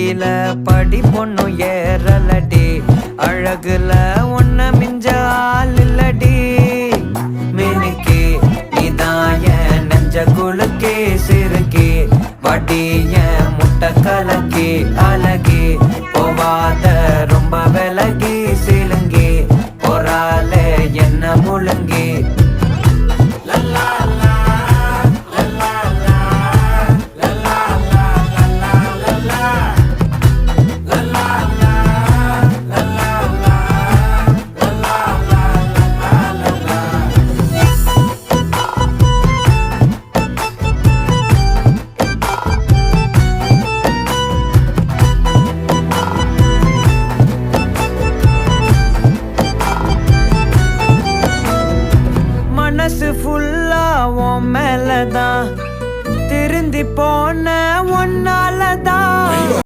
கீழ படி பொண்ணும் ஏறலடி அழகுல ஒன்ன மிஞ்ச ஆள் இல்லடி மினுக்கி நீதான் என் நெஞ்ச குலுக்கி சிறுக்கி வடி என் முட்டை கலக்கி அழகி போவாத ரொம்ப விலை